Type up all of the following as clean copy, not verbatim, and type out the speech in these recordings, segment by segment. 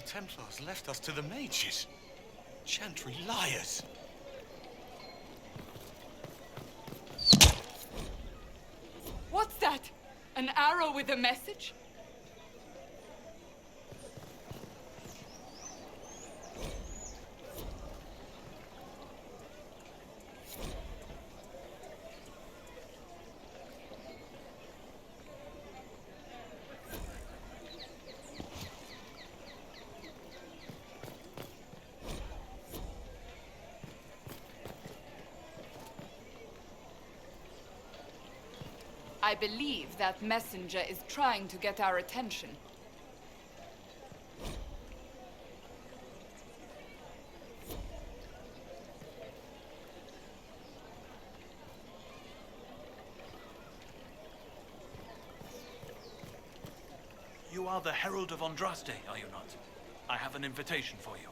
Templars left us to the mages. Chantry liars. What's that? An arrow with a message? I believe that messenger is trying to get our attention. You are the Herald of Andraste, are you not? I have an invitation for you.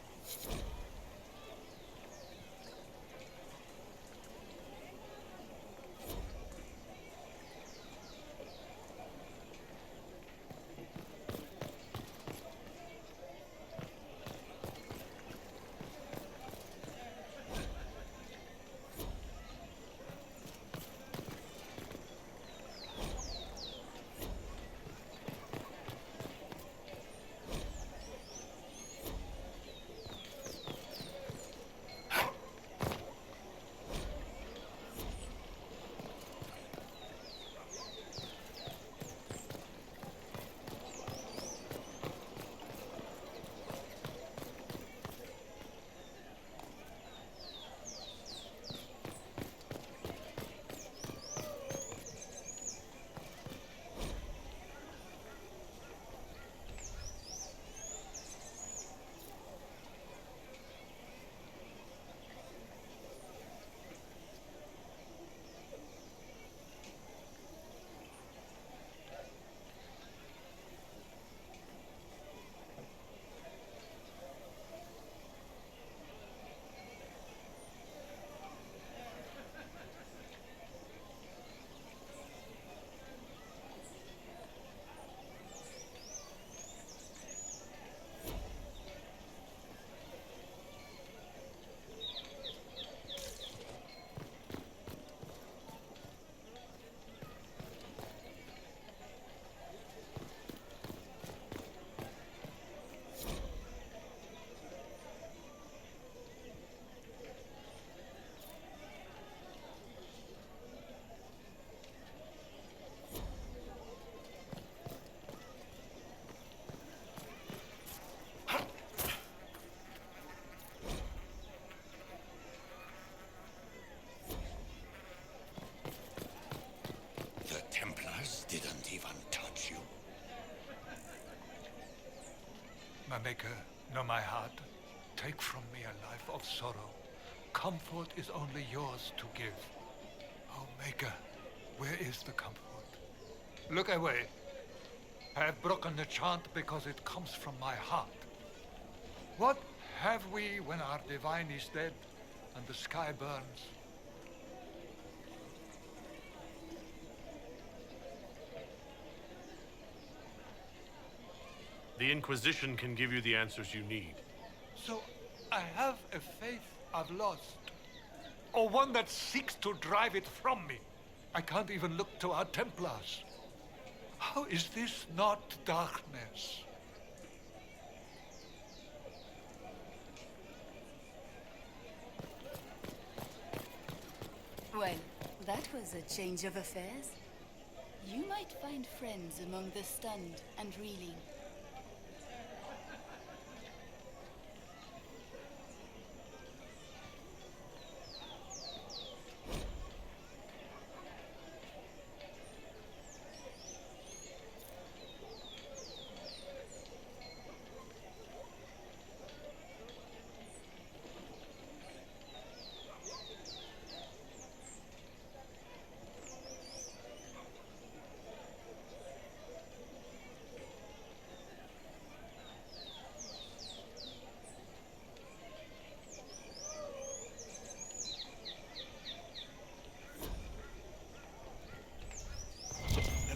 Didn't even touch you. My maker, know my heart. Take from me a life of sorrow. Comfort is only yours to give. Oh, maker, where is the comfort? Look away. I have broken the chant because it comes from my heart. What have we when our divine is dead and the sky burns? The Inquisition can give you the answers you need. So, I have a faith I've lost. Or one that seeks to drive it from me. I can't even look to our Templars. How is this not darkness? Well, that was a change of affairs. You might find friends among the stunned and reeling.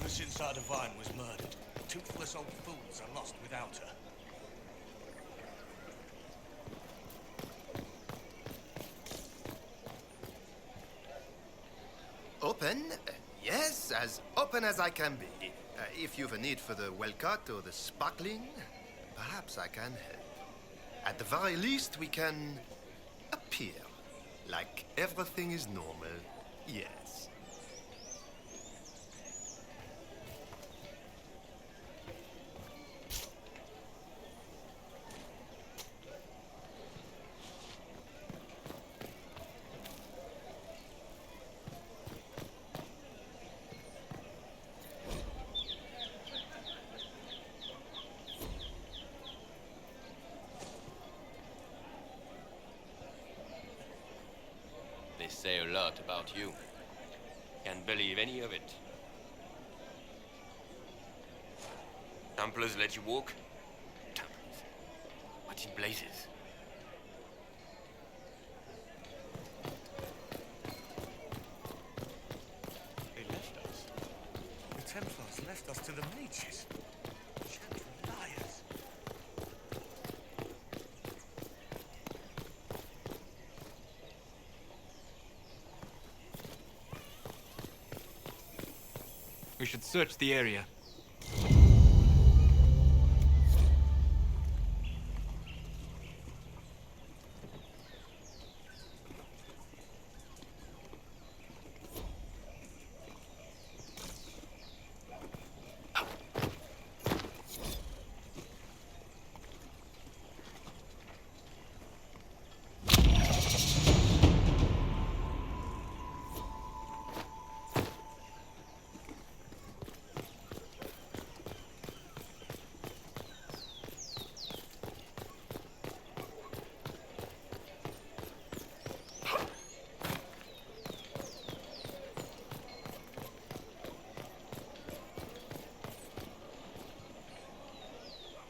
Since our divine was murdered, toothless old fools are lost without her. Open? Yes, as open as I can be. If you've a need for the well-cut or the sparkling, perhaps I can help. At the very least, we can appear like everything is normal. Yes. They say a lot about you. Can't believe any of it. Templars let you walk? Templars? What in blazes? They left us. The Templars left us to the Mages. Gentle liars. We should search the area.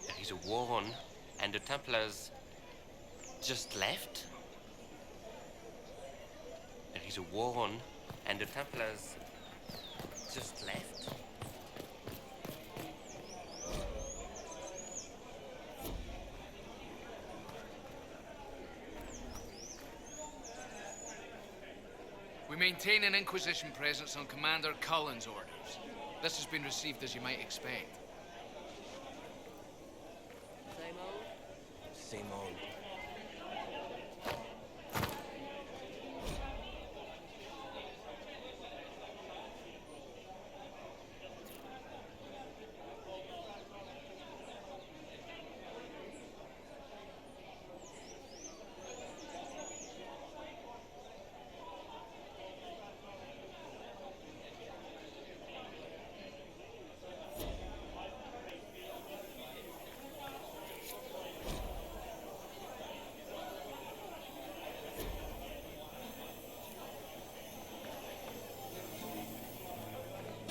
There is a war on, and the Templars just left? There is a war on, and the Templars just left? We maintain an Inquisition presence on Commander Cullen's orders. This has been received as you might expect. Same old.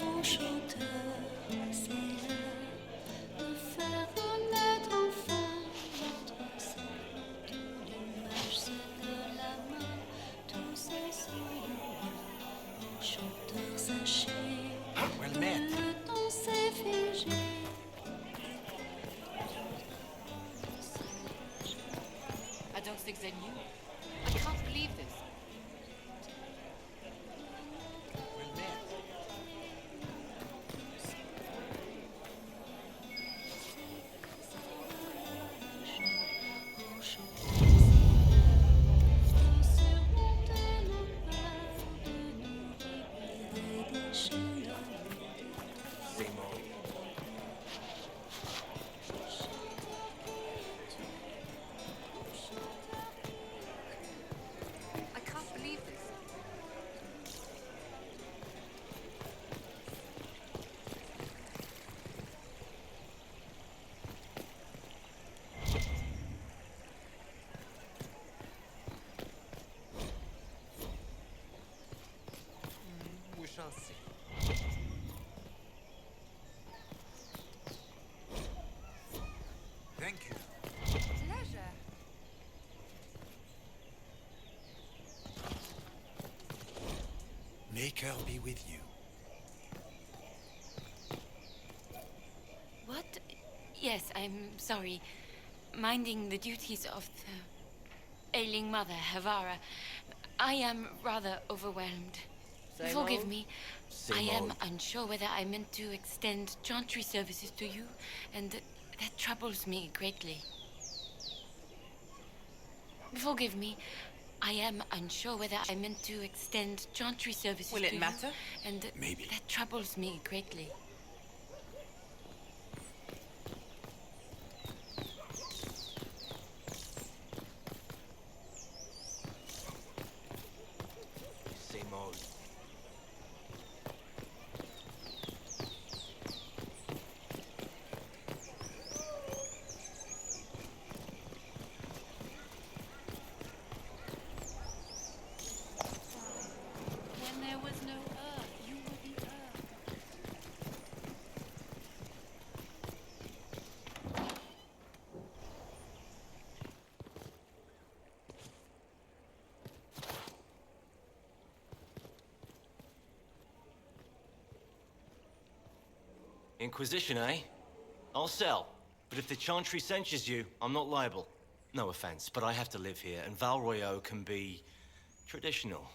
Enchanteur, c'est l'heure de faire renaître enfin notre salon. Tous les mages se donnent la main, tous ensemble. Enchanteur, sachez que le temps s'est figé. I don't think they knew. I can't believe this. I can't believe this. We shall see. Thank you. Pleasure. Maker be with you. What? Yes, I'm sorry. Minding the duties of the ailing mother, Havara. I am rather overwhelmed. Forgive me. I am old. unsure whether I meant to extend chantry services to you, and that troubles me greatly. Forgive me. I am unsure whether I meant to extend chantry services to you. Will it matter? And Maybe. that troubles me greatly. Same old. When there was no earth, you were the earth. Inquisition, eh? I'll sell. But if the Chantry censures you, I'm not liable. No offense, but I have to live here, and Val Royeaux can be traditional.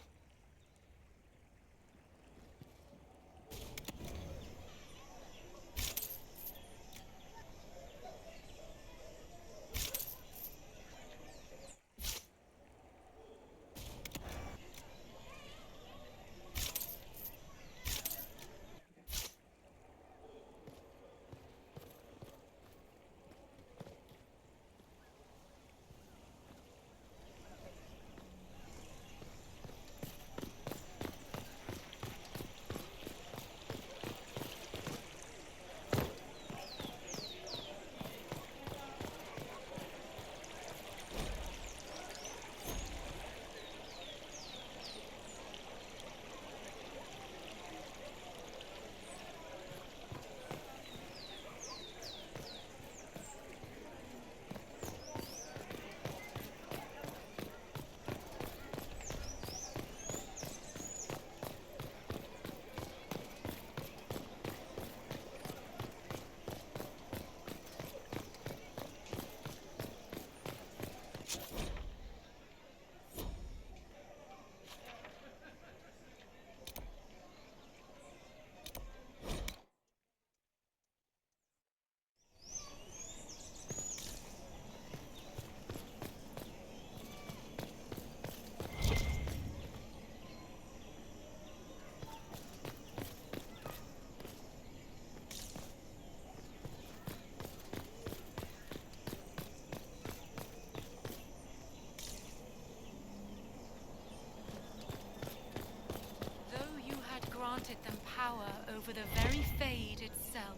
Granted them power over the very Fade itself.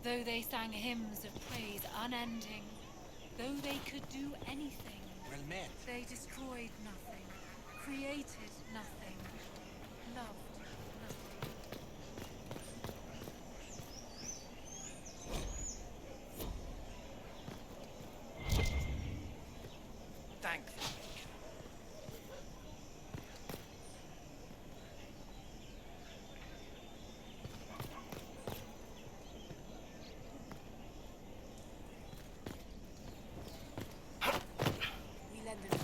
Though they sang hymns of praise unending, though they could do anything, Well met. they destroyed nothing, created nothing, loved nothing. Thank you. We lend them.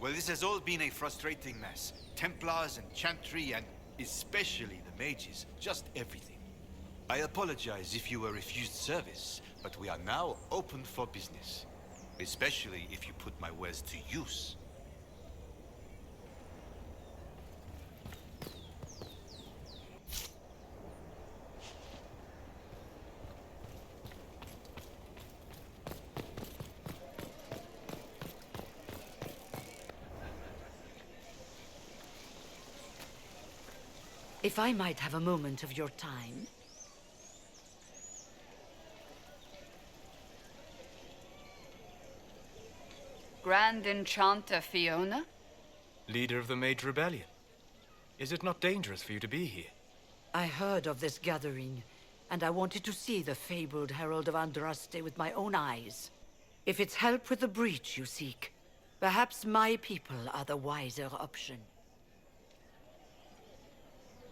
Well, this has all been a frustrating mess. Templars and Chantry and especially the Mages. Just everything. I apologize if you were refused service, but we are now open for business. Especially if you put my wares to use. If I might have a moment of your time. Grand Enchanter Fiona? Leader of the Mage Rebellion. Is it not dangerous for you to be here? I heard of this gathering, and I wanted to see the fabled Herald of Andraste with my own eyes. If it's help with the breach you seek, perhaps my people are the wiser option.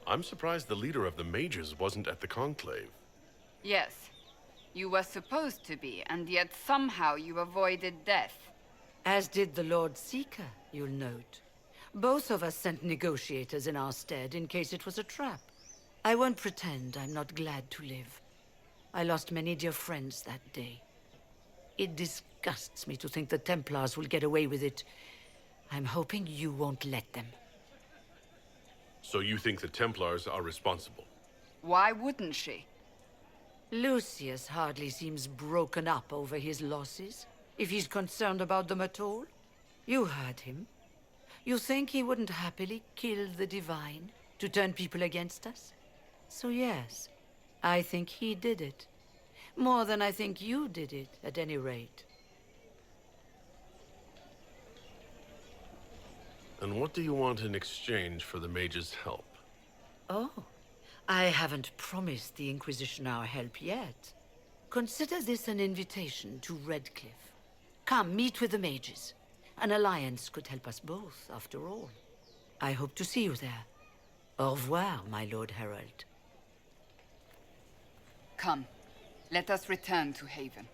I'm surprised the leader of the mages wasn't at the conclave. Yes. You were supposed to be, and yet somehow you avoided death. As did the Lord Seeker, you'll note. Both of us sent negotiators in our stead in case it was a trap. I won't pretend I'm not glad to live. I lost many dear friends that day. It disgusts me to think the Templars will get away with it. I'm hoping you won't let them. So you think the Templars are responsible? Why wouldn't she? Lucius hardly seems broken up over his losses, if he's concerned about them at all. You heard him. You think he wouldn't happily kill the Divine to turn people against us? So yes, I think he did it. More than I think you did it, at any rate. And what do you want in exchange for the mage's help? Oh, I haven't promised the Inquisition our help yet. Consider this an invitation to Redcliffe. Come, meet with the mages. An alliance could help us both, after all. I hope to see you there. Au revoir, my Lord Herald. Come, let us return to Haven.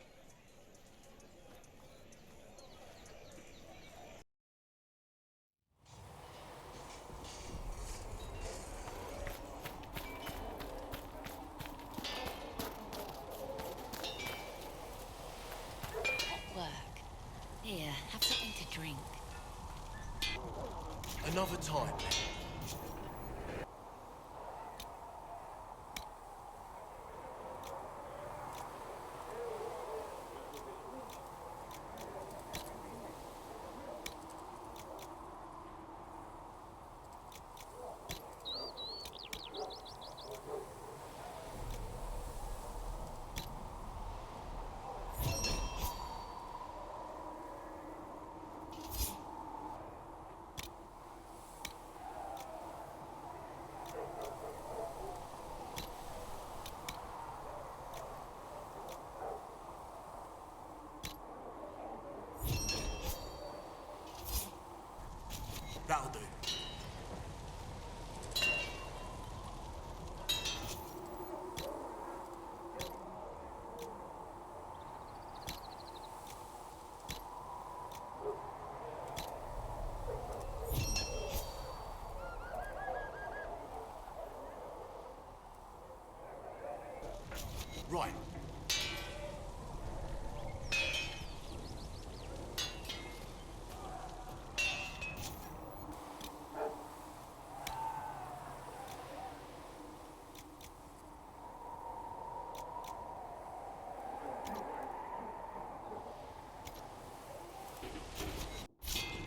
Here, have something to drink. Another time, then. That'll do. Right.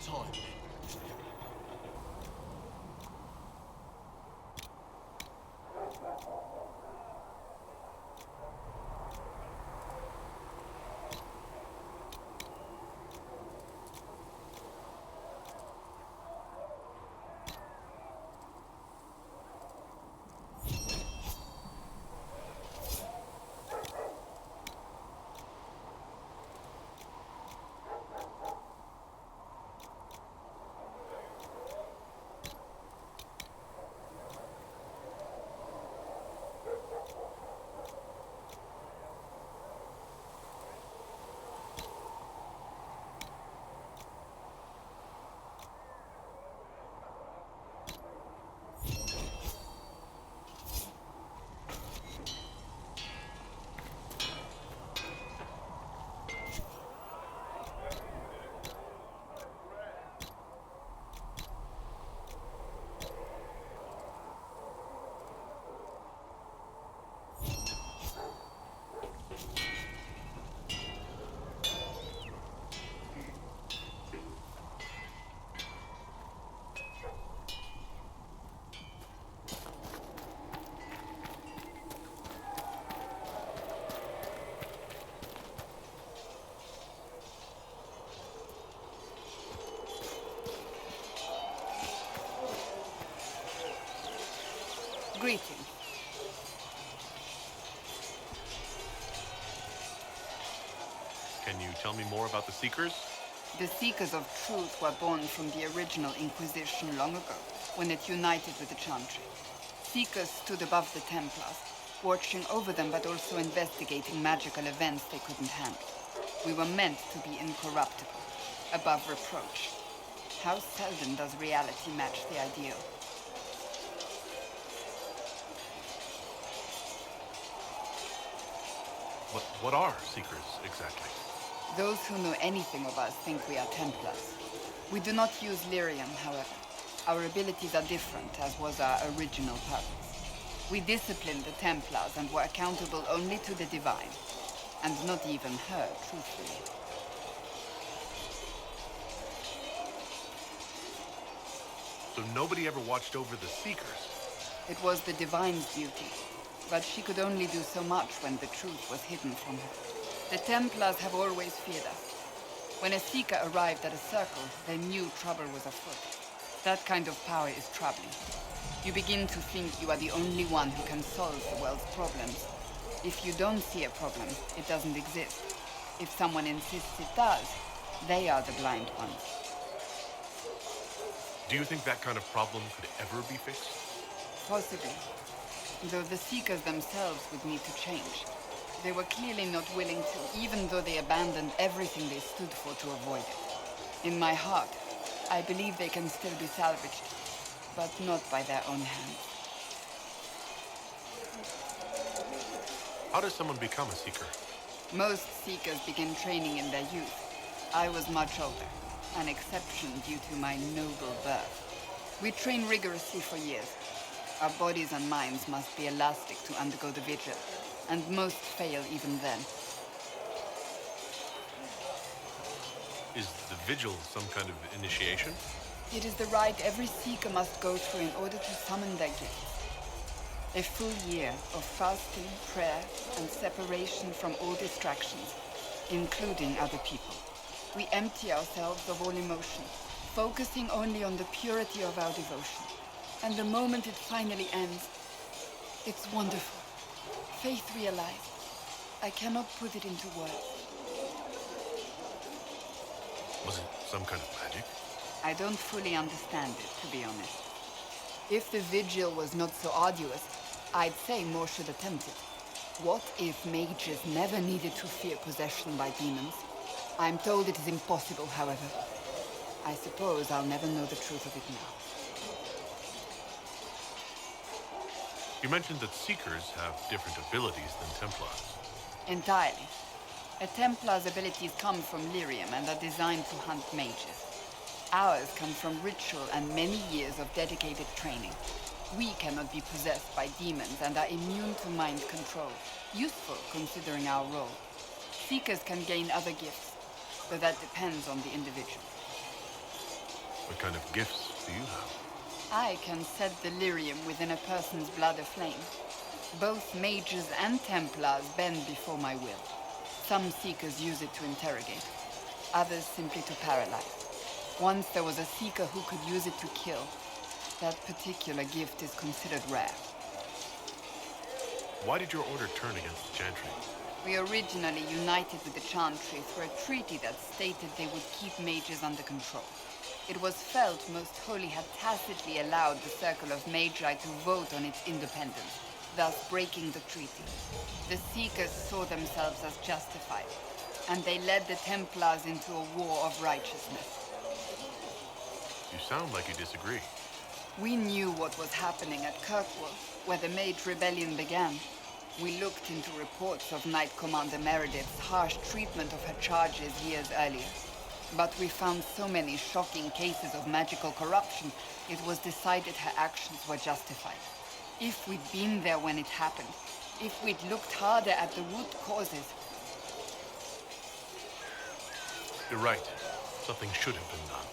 Time. Greetings. Can you tell me more about the Seekers? The Seekers of Truth were born from the original Inquisition long ago, when it united with the Chantry. Seekers stood above the Templars, watching over them but also investigating magical events they couldn't handle. We were meant to be incorruptible, above reproach. How seldom does reality match the ideal? What are Seekers, exactly? Those who know anything of us think we are Templars. We do not use Lyrium, however. Our abilities are different, as was our original purpose. We disciplined the Templars and were accountable only to the Divine. And not even her, truthfully. So nobody ever watched over the Seekers? It was the Divine's duty, but she could only do so much when the truth was hidden from her. The Templars have always feared us. When a Seeker arrived at a circle, they knew trouble was afoot. That kind of power is troubling. You begin to think you are the only one who can solve the world's problems. If you don't see a problem, it doesn't exist. If someone insists it does, they are the blind ones. Do you think that kind of problem could ever be fixed? Possibly. Though the Seekers themselves would need to change. They were clearly not willing to, even though they abandoned everything they stood for to avoid it. In my heart, I believe they can still be salvaged, but not by their own hands. How does someone become a Seeker? Most Seekers begin training in their youth. I was much older, an exception due to my noble birth. We train rigorously for years. Our bodies and minds must be elastic to undergo the vigil, and most fail even then. Is the vigil some kind of initiation? It is the rite every Seeker must go through in order to summon their gifts. A full year of fasting, prayer, and separation from all distractions, including other people. We empty ourselves of all emotion, focusing only on the purity of our devotion. And the moment it finally ends, it's wonderful. Faith realized. I cannot put it into words. Was it some kind of magic? I don't fully understand it, to be honest. If the vigil was not so arduous, I'd say more should attempt it. What if mages never needed to fear possession by demons? I'm told it is impossible, however. I suppose I'll never know the truth of it now. You mentioned that Seekers have different abilities than Templars. Entirely. A Templar's abilities come from Lyrium and are designed to hunt mages. Ours come from ritual and many years of dedicated training. We cannot be possessed by demons and are immune to mind control. Useful considering our role. Seekers can gain other gifts, but that depends on the individual. What kind of gifts do you have? I can set the Lyrium within a person's blood aflame. Both mages and Templars bend before my will. Some Seekers use it to interrogate, others simply to paralyze. Once there was a Seeker who could use it to kill. That particular gift is considered rare. Why did your order turn against the Chantry? We originally united with the Chantry through a treaty that stated they would keep mages under control. It was felt Most Holy had tacitly allowed the Circle of Magi to vote on its independence, thus breaking the treaty. The Seekers saw themselves as justified, and they led the Templars into a war of righteousness. You sound like you disagree. We knew what was happening at Kirkwall, where the Mage Rebellion began. We looked into reports of Knight Commander Meredith's harsh treatment of her charges years earlier. But we found so many shocking cases of magical corruption, it was decided her actions were justified. If we'd been there when it happened, if we'd looked harder at the root causes... You're right. Something should have been done.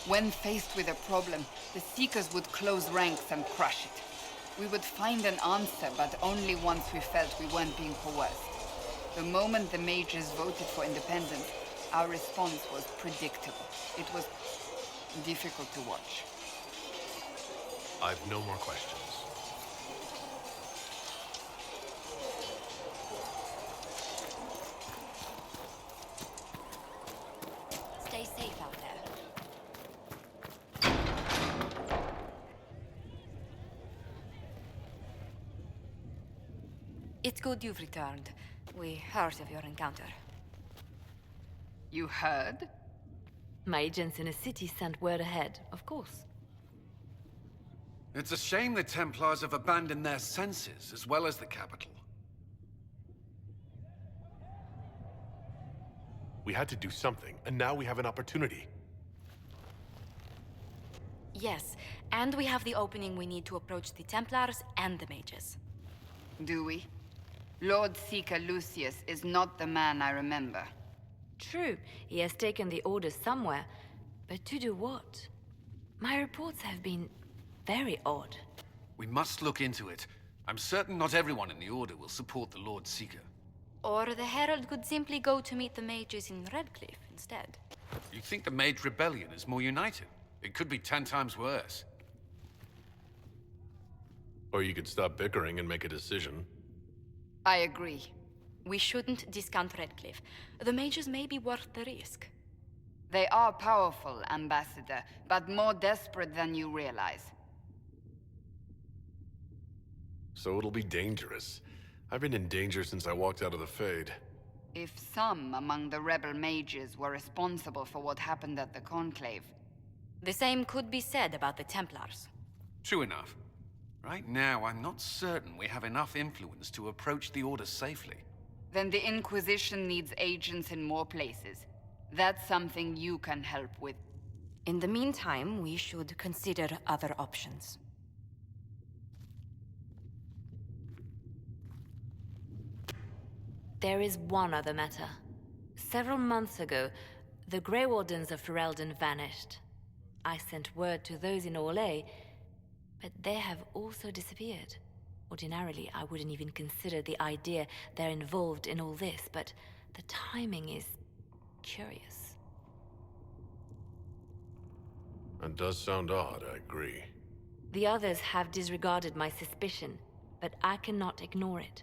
When faced with a problem, the Seekers would close ranks and crush it. We would find an answer, but only once we felt we weren't being coerced. The moment the mages voted for independence, our response was predictable. It was difficult to watch. I've no more questions. It's good you've returned. We heard of your encounter. You heard? My agents in the city sent word ahead, of course. It's a shame the Templars have abandoned their senses, as well as the capital. We had to do something, and now we have an opportunity. Yes, and we have the opening we need to approach the Templars and the Mages. Do we? Lord Seeker Lucius is not the man I remember. True, he has taken the orders somewhere, but to do what? My reports have been very odd. We must look into it. I'm certain not everyone in the Order will support the Lord Seeker. Or the Herald could simply go to meet the Mages in Redcliffe instead. You think the Mage Rebellion is more united? It could be 10 times worse. Or you could stop bickering and make a decision. I agree. We shouldn't discount Redcliffe. The Mages may be worth the risk. They are powerful, Ambassador, but more desperate than you realize. So it'll be dangerous. I've been in danger since I walked out of the Fade. If some among the rebel mages were responsible for what happened at the Conclave... The same could be said about the Templars. True enough. Right now, I'm not certain we have enough influence to approach the Order safely. Then the Inquisition needs agents in more places. That's something you can help with. In the meantime, we should consider other options. There is one other matter. Several months ago, the Grey Wardens of Ferelden vanished. I sent word to those in Orlais, but they have also disappeared. Ordinarily, I wouldn't even consider the idea they're involved in all this, but the timing is curious. It does sound odd, I agree. The others have disregarded my suspicion, but I cannot ignore it.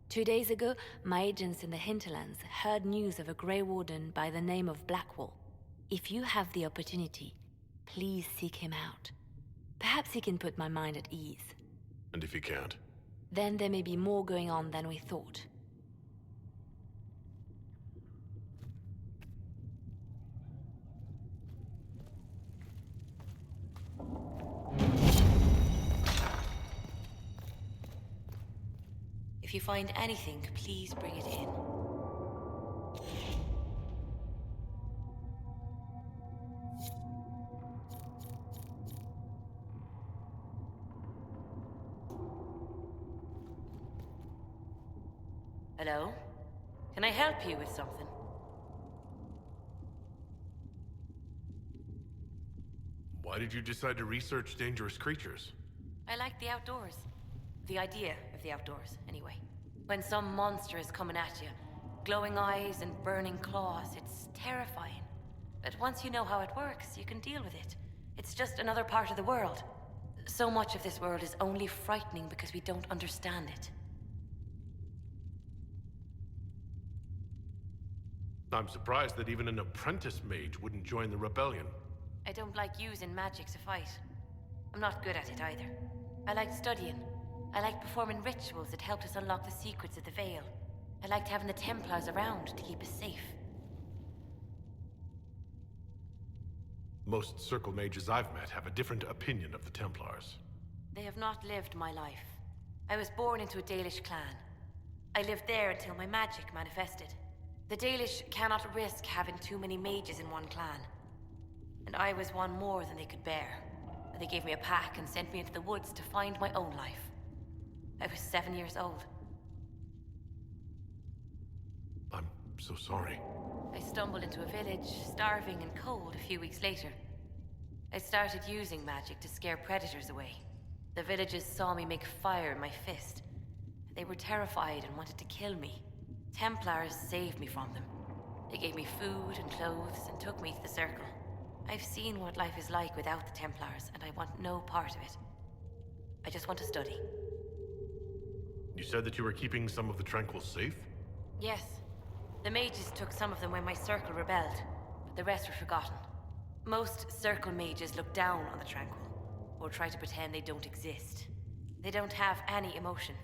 2 days ago, my agents in the Hinterlands heard news of a Grey Warden by the name of Blackwall. If you have the opportunity, please seek him out. Perhaps he can put my mind at ease. And if he can't? Then there may be more going on than we thought. If you find anything, please bring it in. Hello? Can I help you with something? Why did you decide to research dangerous creatures? I like the outdoors. The idea of the outdoors, anyway. When some monster is coming at you, glowing eyes and burning claws, it's terrifying. But once you know how it works, you can deal with it. It's just another part of the world. So much of this world is only frightening because we don't understand it. I'm surprised that even an apprentice mage wouldn't join the rebellion. I don't like using magic to fight. I'm not good at it either. I like studying. I like performing rituals that helped us unlock the secrets of the Veil. I liked having the Templars around to keep us safe. Most circle mages I've met have a different opinion of the Templars. They have not lived my life. I was born into a Dalish clan. I lived there until my magic manifested. The Dalish cannot risk having too many mages in one clan. And I was one more than they could bear. They gave me a pack and sent me into the woods to find my own life. I was 7 years old. I'm so sorry. I stumbled into a village, starving and cold a few weeks later. I started using magic to scare predators away. The villagers saw me make fire in my fist. They were terrified and wanted to kill me. Templars saved me from them. They gave me food and clothes and took me to the Circle. I've seen what life is like without the Templars, and I want no part of it. I just want to study. You said that you were keeping some of the Tranquils safe? Yes. The mages took some of them when my Circle rebelled, but the rest were forgotten. Most Circle mages look down on the Tranquil, or try to pretend they don't exist. They don't have any emotions.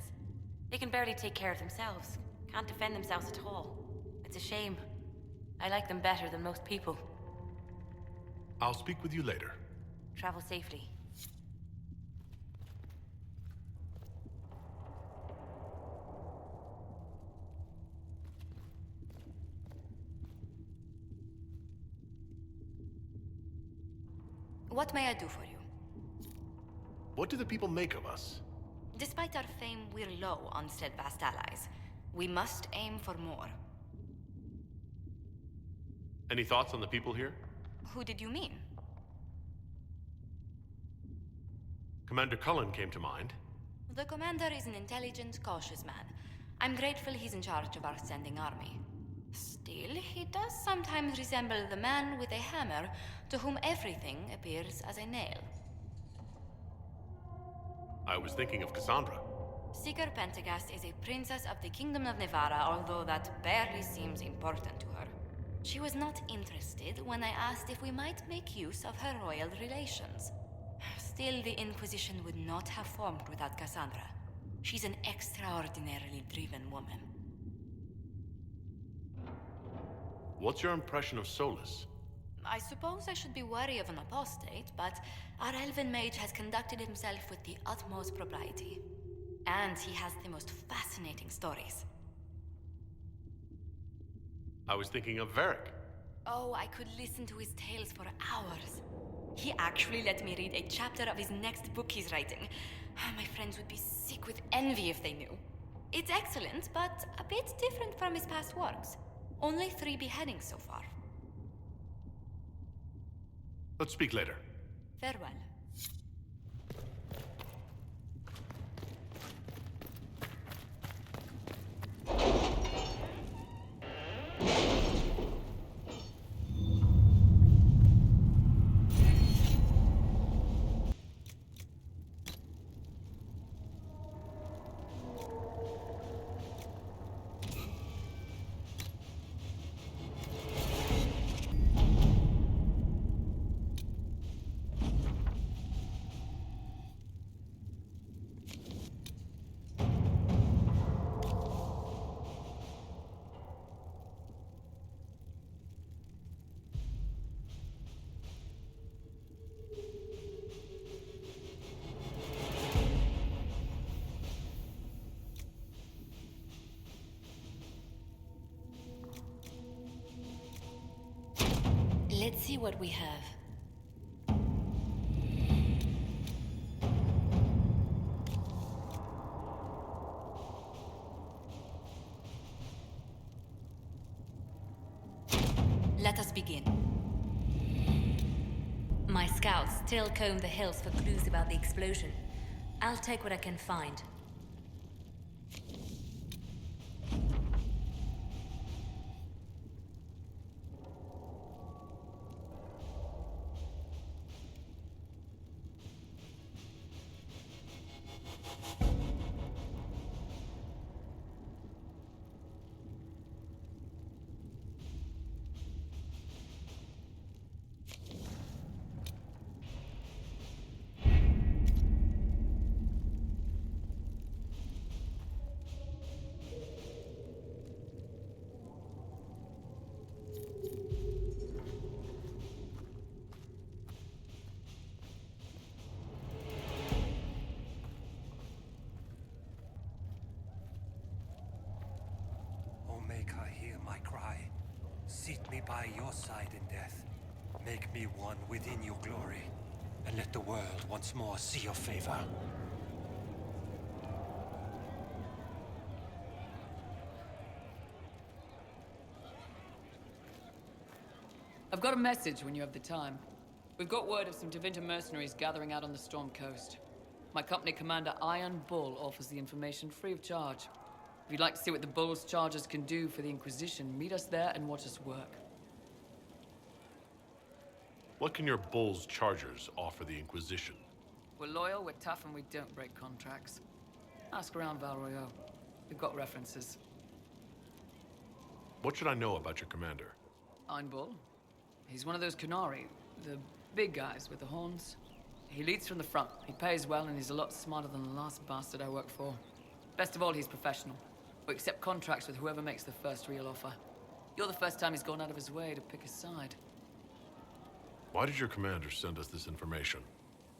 They can barely take care of themselves. Can't defend themselves at all. It's a shame. I like them better than most people. I'll speak with you later. Travel safely. What may I do for you? What do the people make of us? Despite our fame, we're low on steadfast allies. We must aim for more. Any thoughts on the people here? Who did you mean? Commander Cullen came to mind. The commander is an intelligent, cautious man. I'm grateful he's in charge of our standing army. Still, he does sometimes resemble the man with a hammer to whom everything appears as a nail. I was thinking of Cassandra. Seeker Pentagast is a princess of the Kingdom of Nevarra, although that barely seems important to her. She was not interested when I asked if we might make use of her royal relations. Still, the Inquisition would not have formed without Cassandra. She's an extraordinarily driven woman. What's your impression of Solus? I suppose I should be wary of an apostate, but our elven mage has conducted himself with the utmost propriety. And he has the most fascinating stories. I was thinking of Varric. Oh, I could listen to his tales for hours. He actually let me read a chapter of his next book he's writing. My friends would be sick with envy if they knew. It's excellent, but a bit different from his past works. Only 3 beheadings so far. Let's speak later. Farewell. Let's see what we have. Let us begin. My scouts still comb the hills for clues about the explosion. I'll take what I can find. Seat me by your side in death. Make me one within your glory, and let the world once more see your favor. I've got a message when you have the time. We've got word of some Tevinter mercenaries gathering out on the Storm Coast. My company commander, Iron Bull, offers the information free of charge. If you'd like to see what the Bull's chargers can do for the Inquisition, meet us there and watch us work. What can your Bull's Chargers offer the Inquisition? We're loyal, we're tough, and we don't break contracts. Ask around Val Royeaux. We've got references. What should I know about your commander? Iron Bull. He's one of those Canari, the big guys with the horns. He leads from the front. He pays well, and he's a lot smarter than the last bastard I worked for. Best of all, he's professional. We accept contracts with whoever makes the first real offer. You're the first time he's gone out of his way to pick a side. Why did your commander send us this information?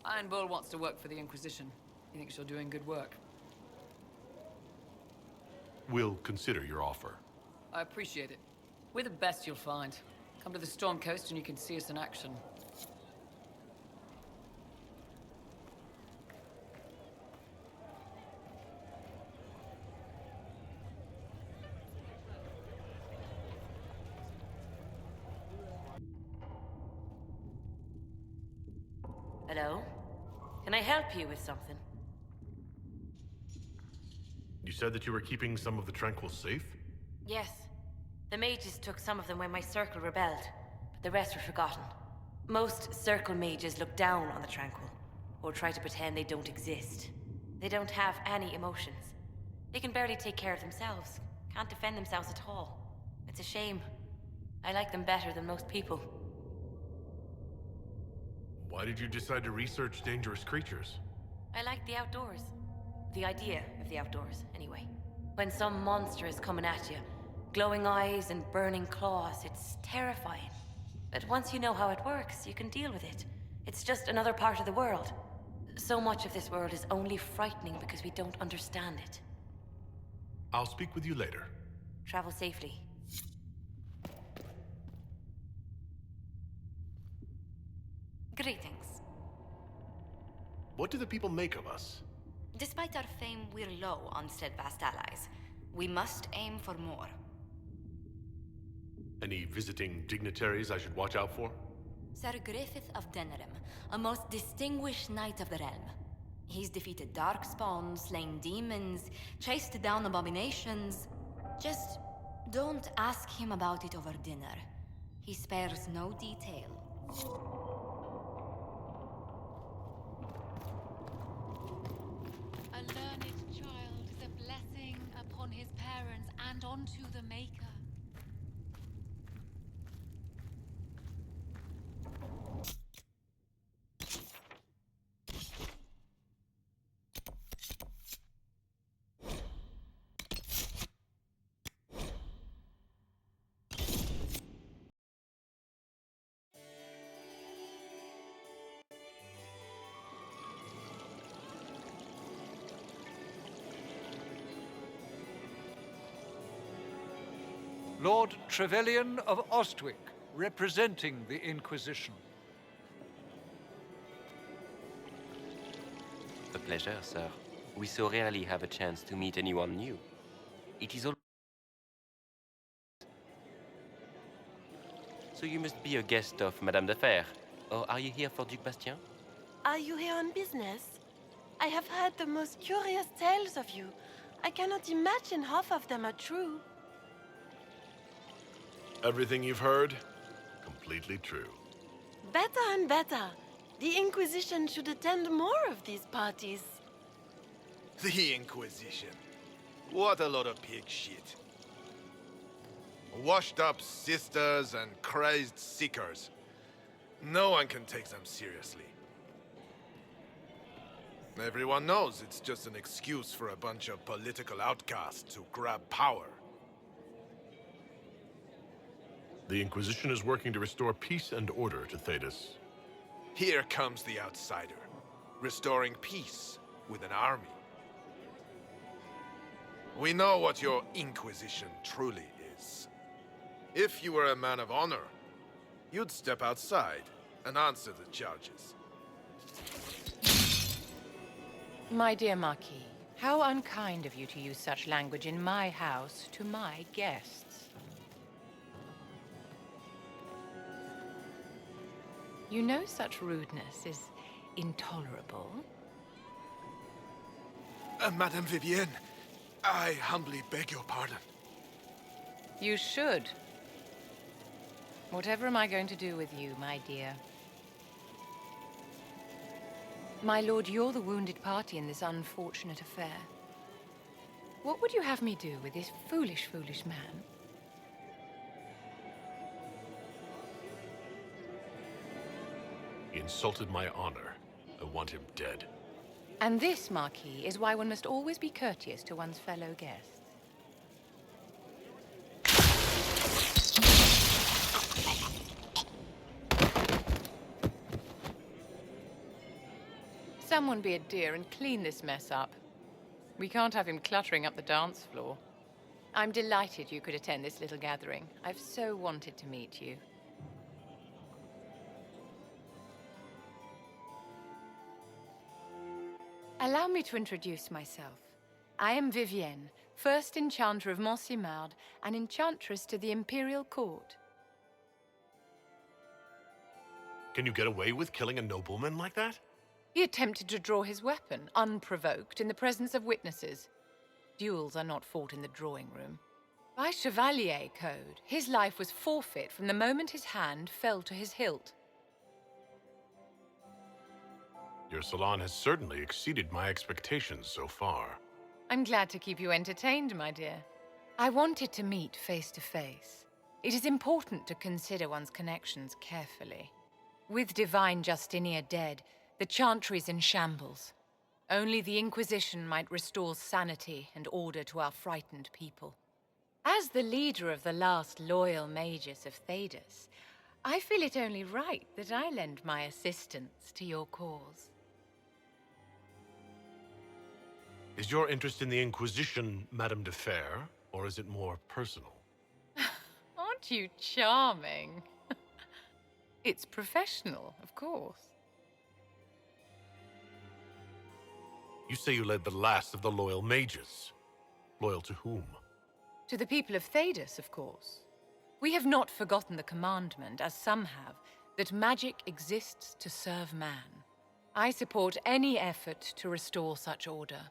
Iron Bull wants to work for the Inquisition. He thinks you're doing good work. We'll consider your offer. I appreciate it. We're the best you'll find. Come to the Storm Coast and you can see us in action. Hello? Can I help you with something? You said that you were keeping some of the Tranquil safe? Yes. The mages took some of them when my circle rebelled, but the rest were forgotten. Most circle mages look down on the Tranquil, or try to pretend they don't exist. They don't have any emotions. They can barely take care of themselves, can't defend themselves at all. It's a shame. I like them better than most people. Why did you decide to research dangerous creatures? I like the outdoors. The idea of the outdoors, anyway. When some monster is coming at you, glowing eyes and burning claws, it's terrifying. But once you know how it works, you can deal with it. It's just another part of the world. So much of this world is only frightening because we don't understand it. I'll speak with you later. Travel safely. Greetings. What do the people make of us? Despite our fame, we're low on steadfast allies. We must aim for more. Any visiting dignitaries I should watch out for? Sir Griffith of Denerim, a most distinguished knight of the realm. He's defeated darkspawn, slain demons, chased down abominations. Just don't ask him about it over dinner. He spares no detail. A learned child is a blessing upon his parents and onto the Maker. Lord Trevelyan of Ostwick, representing the Inquisition. A pleasure, sir. We so rarely have a chance to meet anyone new. It is all... So you must be a guest of Madame de Fer, or are you here for Duc Bastien? Are you here on business? I have heard the most curious tales of you. I cannot imagine half of them are true. Everything you've heard? Completely true. Better and better. The Inquisition should attend more of these parties. The Inquisition. What a lot of pig shit. Washed up sisters and crazed seekers. No one can take them seriously. Everyone knows it's just an excuse for a bunch of political outcasts to grab power. The Inquisition is working to restore peace and order to Thedas. Here comes the outsider, restoring peace with an army. We know what your Inquisition truly is. If you were a man of honor, you'd step outside and answer the charges. My dear Marquis, how unkind of you to use such language in my house to my guests. You know such rudeness is intolerable. Madame Vivienne, I humbly beg your pardon. You should. Whatever am I going to do with you, my dear? My lord, you're the wounded party in this unfortunate affair. What would you have me do with this foolish, foolish man? He insulted my honor. I want him dead. And this, Marquis, is why one must always be courteous to one's fellow guests. Someone be a dear and clean this mess up. We can't have him cluttering up the dance floor. I'm delighted you could attend this little gathering. I've so wanted to meet you. Allow me to introduce myself. I am Vivienne, first Enchanter of Montsimard and Enchantress to the Imperial Court. Can you get away with killing a nobleman like that? He attempted to draw his weapon, unprovoked, in the presence of witnesses. Duels are not fought in the drawing room. By Chevalier code, his life was forfeit from the moment his hand fell to his hilt. Your salon has certainly exceeded my expectations so far. I'm glad to keep you entertained, my dear. I wanted to meet face to face. It is important to consider one's connections carefully. With Divine Justinia dead, the Chantry's in shambles. Only the Inquisition might restore sanity and order to our frightened people. As the leader of the last loyal mages of Thedas, I feel it only right that I lend my assistance to your cause. Is your interest in the Inquisition, Madame de Fer, or is it more personal? Aren't you charming? It's professional, of course. You say you led the last of the loyal mages. Loyal to whom? To the people of Thedas, of course. We have not forgotten the commandment, as some have, that magic exists to serve man. I support any effort to restore such order.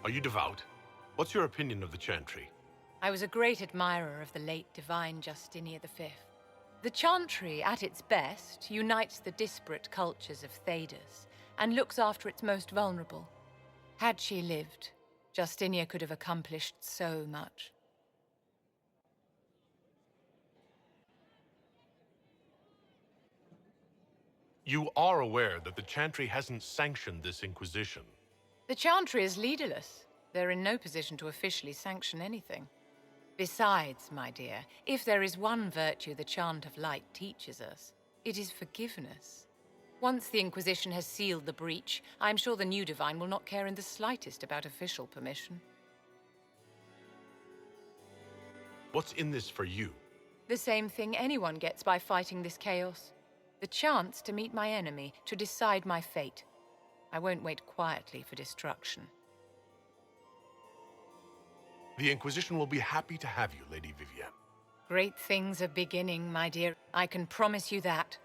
Are you devout? What's your opinion of the Chantry? I was a great admirer of the late Divine Justinia V. The Chantry, at its best, unites the disparate cultures of Thedas and looks after its most vulnerable. Had she lived, Justinia could have accomplished so much. You are aware that the Chantry hasn't sanctioned this Inquisition. The Chantry is leaderless. They're in no position to officially sanction anything. Besides, my dear, if there is one virtue the Chant of Light teaches us, it is forgiveness. Once the Inquisition has sealed the breach, I'm sure the new Divine will not care in the slightest about official permission. What's in this for you? The same thing anyone gets by fighting this chaos. The chance to meet my enemy, to decide my fate. I won't wait quietly for destruction. The Inquisition will be happy to have you, Lady Vivienne. Great things are beginning, my dear. I can promise you that.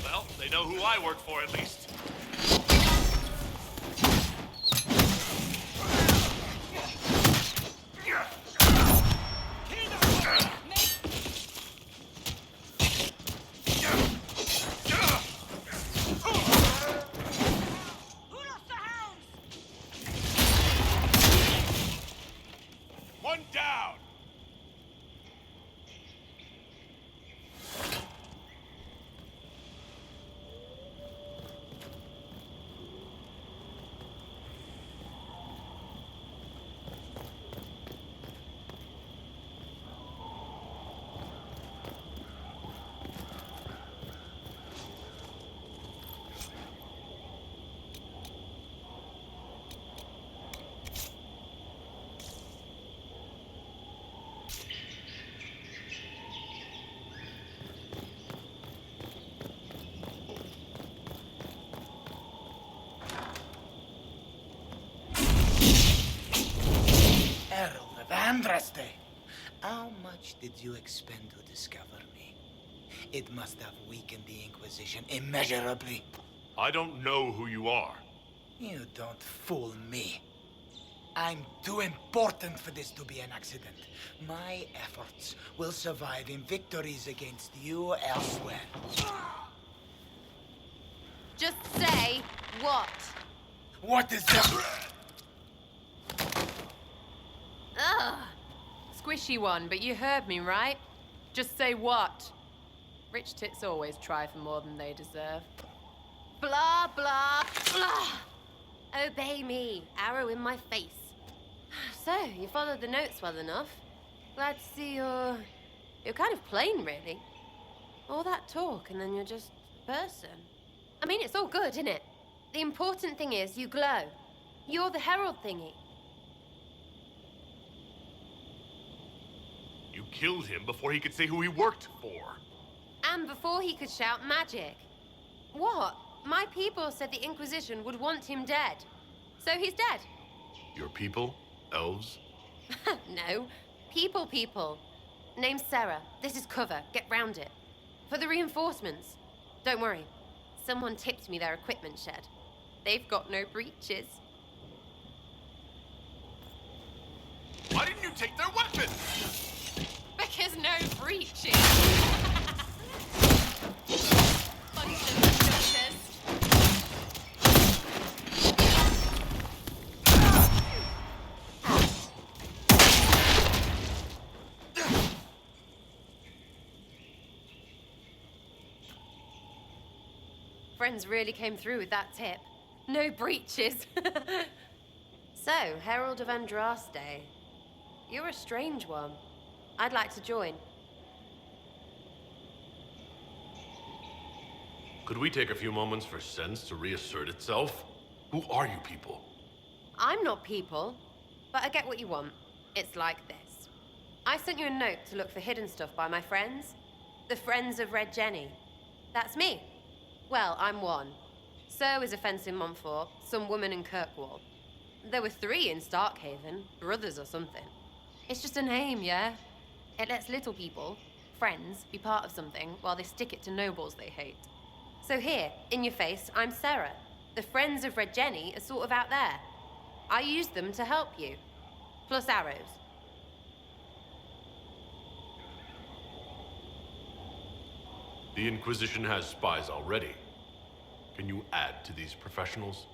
Well, they know who I work for, at least. One down! Andraste! How much did you expend to discover me? It must have weakened the Inquisition immeasurably. I don't know who you are. You don't fool me. I'm too important for this to be an accident. My efforts will survive in victories against you elsewhere. Just say what? What is that? Ugh. Squishy one, but you heard me, right? Just say what? Rich tits always try for more than they deserve. Blah, blah, blah. Obey me. Arrow in my face. So, you followed the notes well enough. Glad to see you're kind of plain, really. All that talk and then you're just a person. I mean, it's all good, isn't it? The important thing is you glow. You're the herald thingy. You killed him before he could say who he worked for. And before he could shout magic. What? My people said the Inquisition would want him dead. So he's dead. Your people? Elves? No. People. Name's Sera. This is cover. Get round it. For the reinforcements. Don't worry. Someone tipped me their equipment shed. They've got no breaches. Why didn't you take their weapons? Because no breaches. Bunch of jokers. Friends really came through with that tip. No breaches. So, Herald of Andraste. You're a strange one. I'd like to join. Could we take a few moments for sense to reassert itself? Who are you people? I'm not people, but I get what you want. It's like this. I sent you a note to look for hidden stuff by my friends. The Friends of Red Jenny. That's me. Well, I'm one. So is a fence in Montfort, some woman in Kirkwall. There were 3 in Starkhaven, brothers or something. It's just a name, yeah? It lets little people, friends, be part of something while they stick it to nobles they hate. So here, in your face, I'm Sera. The Friends of Red Jenny are sort of out there. I used them to help you. Plus arrows. The Inquisition has spies already. Can you add to these professionals?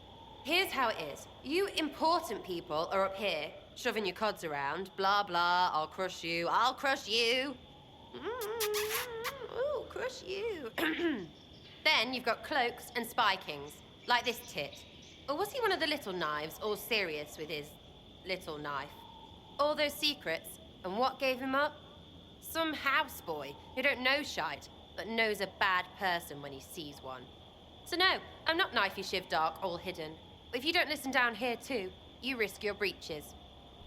Here's how it is. You important people are up here, shoving your cods around. Blah, blah, I'll crush you. Ooh, crush you. Then you've got cloaks and spy kings, like this tit. Or was he one of the little knives, all serious with his little knife? All those secrets, and what gave him up? Some houseboy who don't know shite, but knows a bad person when he sees one. So no, I'm not knifey shiv dark, all hidden. If you don't listen down here too, you risk your breeches.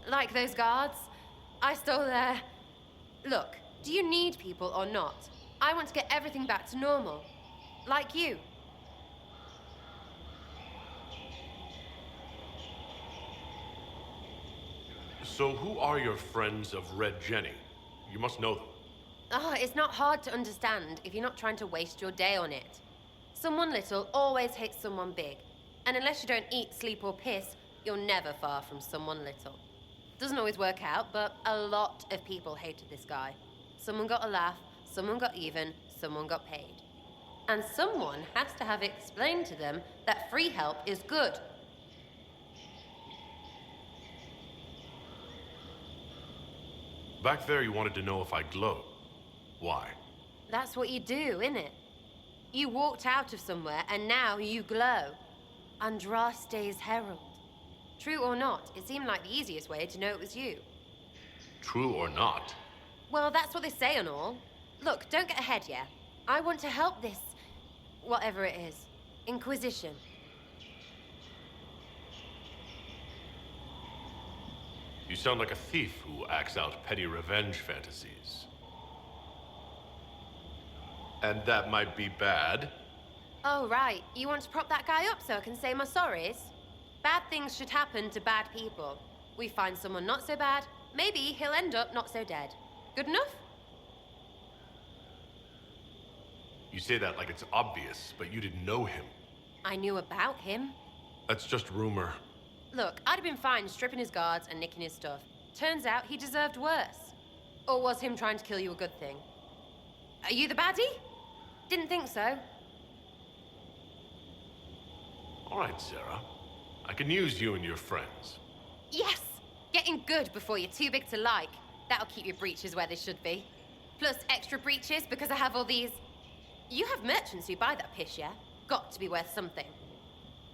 Like those guards, I stole their... Look, do you need people or not? I want to get everything back to normal. Like you. So who are your Friends of Red Jenny? You must know them. Oh, it's not hard to understand if you're not trying to waste your day on it. Someone little always hates someone big. And unless you don't eat, sleep, or piss, you're never far from someone little. Doesn't always work out, but a lot of people hated this guy. Someone got a laugh, someone got even, someone got paid. And someone has to have explained to them that free help is good. Back there, you wanted to know if I glow. Why? That's what you do, innit? You walked out of somewhere, and now you glow. Andraste's herald. True or not, it seemed like the easiest way to know it was you. True or not? Well, that's what they say and all. Look, don't get ahead, yeah? I want to help this... whatever it is. Inquisition. You sound like a thief who acts out petty revenge fantasies. And that might be bad. Oh, right. You want to prop that guy up so I can say my sorries? Bad things should happen to bad people. We find someone not so bad, maybe he'll end up not so dead. Good enough? You say that like it's obvious, but you didn't know him. I knew about him. That's just rumor. Look, I'd have been fine stripping his guards and nicking his stuff. Turns out he deserved worse. Or was him trying to kill you a good thing? Are you the baddie? Didn't think so. All right, Sera. I can use you and your friends. Yes! Getting good before you're too big to like. That'll keep your breeches where they should be. Plus extra breeches because I have all these... You have merchants who buy that piss, yeah? Got to be worth something.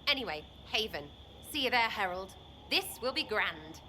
Anyway, Haven. See you there, Herald. This will be grand.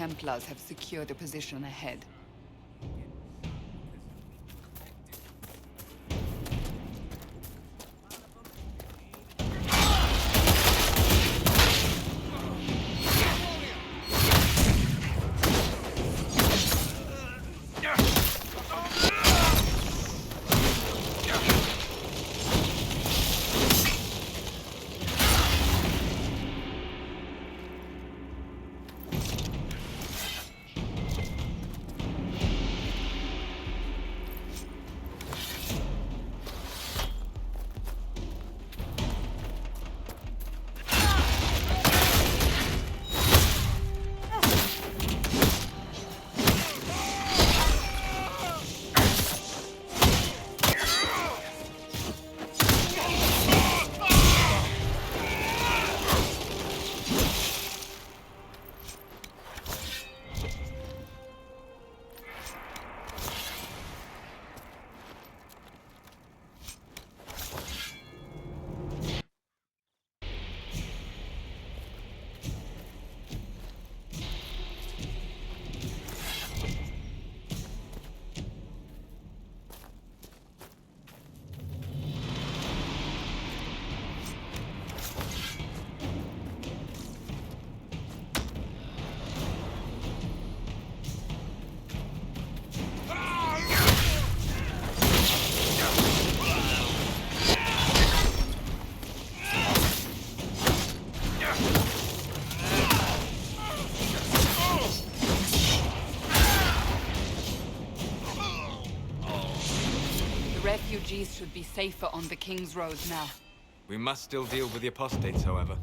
Templars have secured a position ahead. Refugees should be safer on the King's Road now. We must still deal with the apostates, however.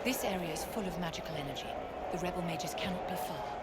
This area is full of magical energy. The rebel mages cannot be far.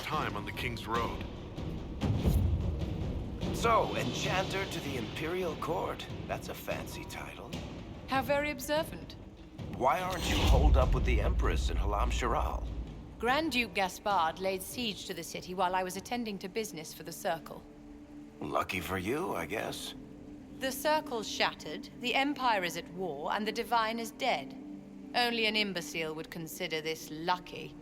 Time on the King's Road. So, Enchanter to the Imperial Court. That's a fancy title. How very observant. Why aren't you holed up with the Empress in Halam Shiral? Grand Duke Gaspard laid siege to the city while I was attending to business for the Circle. Lucky for you, I guess. The Circle's shattered, the Empire is at war, and the Divine is dead. Only an imbecile would consider this lucky.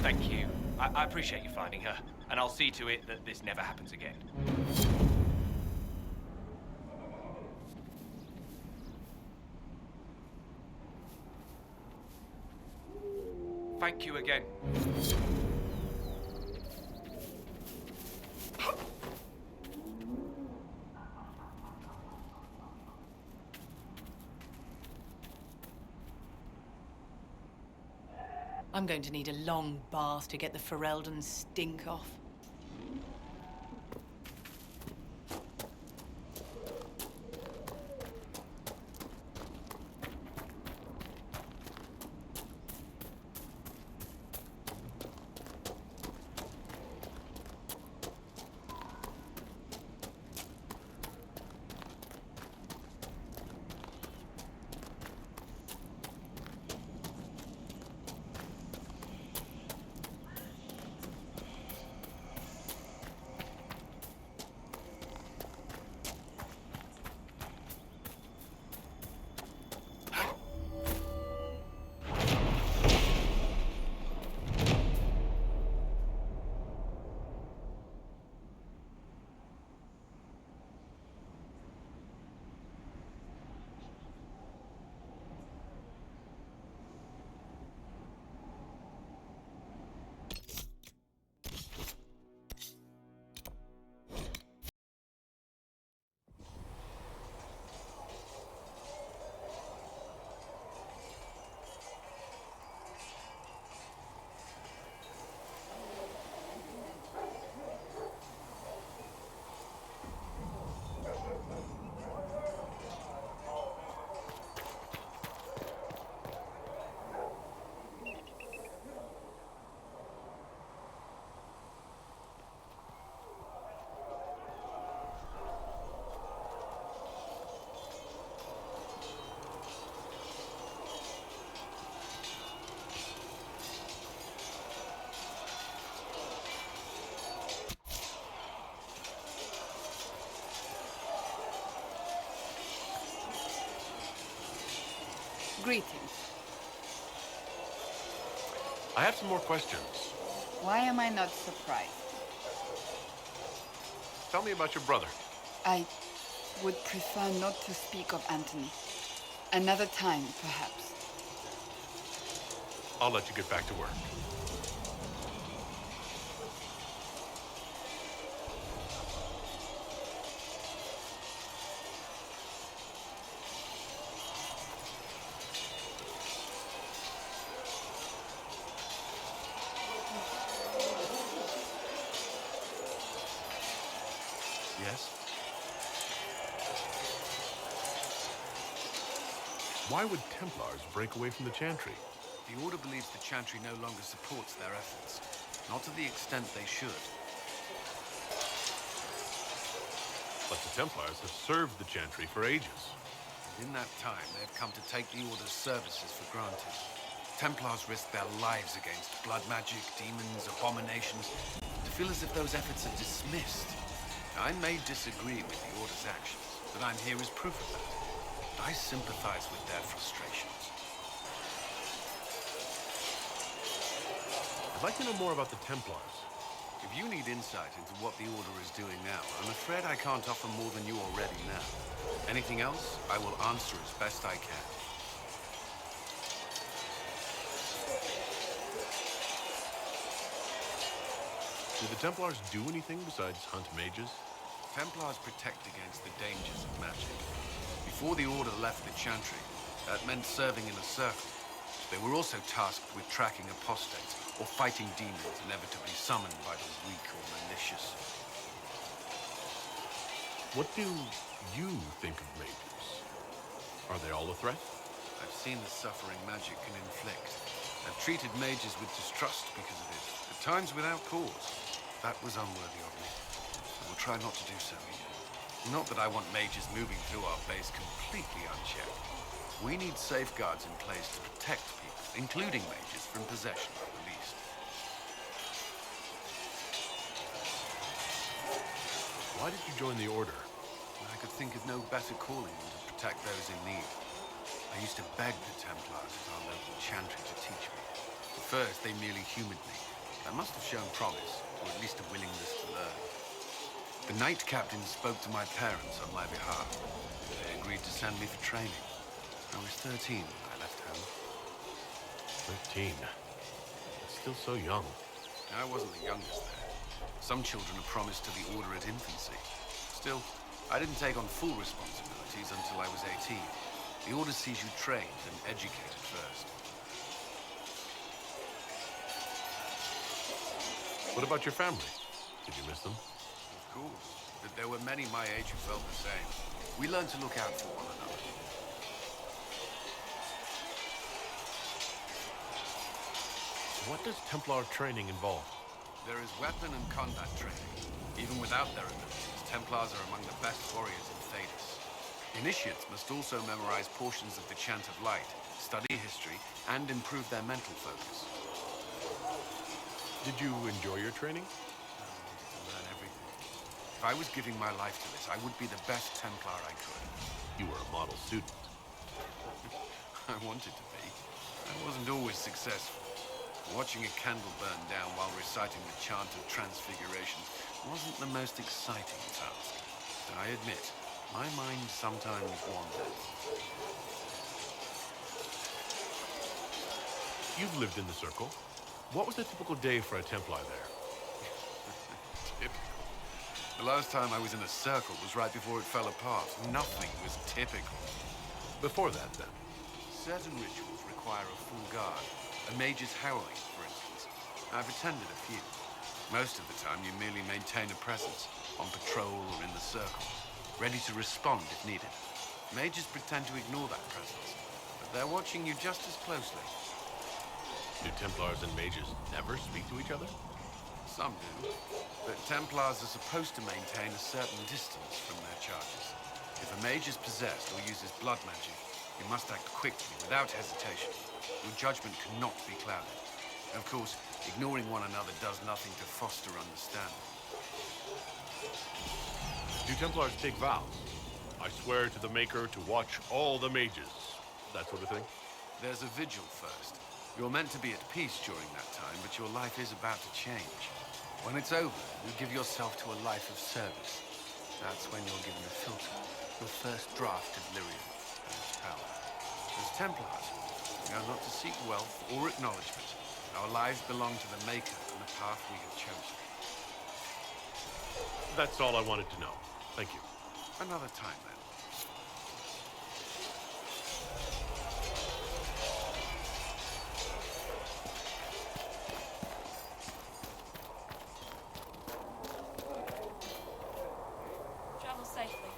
Thank you. I appreciate you finding her, and I'll see to it that this never happens again. Thank you again. I'm going to need a long bath to get the Ferelden stink off. Greetings. I have some more questions. Why am I not surprised? Tell me about your brother. I would prefer not to speak of Anthony. Another time, perhaps. I'll let you get back to work. Yes? Why would Templars break away from the Chantry? The Order believes the Chantry no longer supports their efforts. Not to the extent they should. But the Templars have served the Chantry for ages. In that time, they have come to take the Order's services for granted. Templars risk their lives against blood magic, demons, abominations, to feel as if those efforts are dismissed. I may disagree with the Order's actions, but I'm here as proof of that. I sympathize with their frustrations. I'd like to know more about the Templars. If you need insight into what the Order is doing now, I'm afraid I can't offer more than you already know. Anything else, I will answer as best I can. Do the Templars do anything besides hunt mages? Templars protect against the dangers of magic. Before the Order left the Chantry, that meant serving in a circle. They were also tasked with tracking apostates or fighting demons inevitably summoned by the weak or malicious. What do you think of mages? Are they all a threat? I've seen the suffering magic can inflict. I've treated mages with distrust because of it, at times without cause. That was unworthy of me. I will try not to do so again. Not that I want mages moving through our base completely unchecked. We need safeguards in place to protect people, including mages, from possession at the least. Why did you join the Order? I could think of no better calling than to protect those in need. I used to beg the Templars at our local Chantry to teach me. At first, they merely humored me, I must have shown promise, or at least a willingness to learn. The Knight Captain spoke to my parents on my behalf. They agreed to send me for training. I was 13 when I left home. 13? That's still so young. I wasn't the youngest there. Some children are promised to the Order at infancy. Still, I didn't take on full responsibilities until I was 18. The Order sees you trained and educated first. What about your family? Did you miss them? Of course. But there were many my age who felt the same. We learned to look out for one another. What does Templar training involve? There is weapon and combat training. Even without their abilities, Templars are among the best warriors in Thedas. Initiates must also memorize portions of the Chant of Light, study history, and improve their mental focus. Did you enjoy your training? I wanted to learn everything. If I was giving my life to this, I would be the best Templar I could. You were a model student. I wanted to be. I wasn't always successful. Watching a candle burn down while reciting the Chant of Transfiguration wasn't the most exciting task. And I admit, my mind sometimes wandered. You've lived in the Circle. What was a typical day for a Templar there? Typical. The last time I was in a circle was right before it fell apart. Nothing was typical. Before that, then? Certain rituals require a full guard. A mage's howling, for instance. I've attended a few. Most of the time, you merely maintain a presence, on patrol or in the circle, ready to respond if needed. Mages pretend to ignore that presence, but they're watching you just as closely. Do Templars and mages never speak to each other? Some do, but Templars are supposed to maintain a certain distance from their charges. If a mage is possessed or uses blood magic, you must act quickly, without hesitation. Your judgment cannot be clouded. Of course, ignoring one another does nothing to foster understanding. Do Templars take vows? I swear to the Maker to watch all the mages. That sort of thing? There's a vigil first. You're meant to be at peace during that time, but your life is about to change. When it's over, you give yourself to a life of service. That's when you're given a filter, your first draft of Lyrium and its power. As Templars, we are not to seek wealth or acknowledgement. Our lives belong to the Maker and the path we have chosen. That's all I wanted to know. Thank you. Another time, then. Travel safely.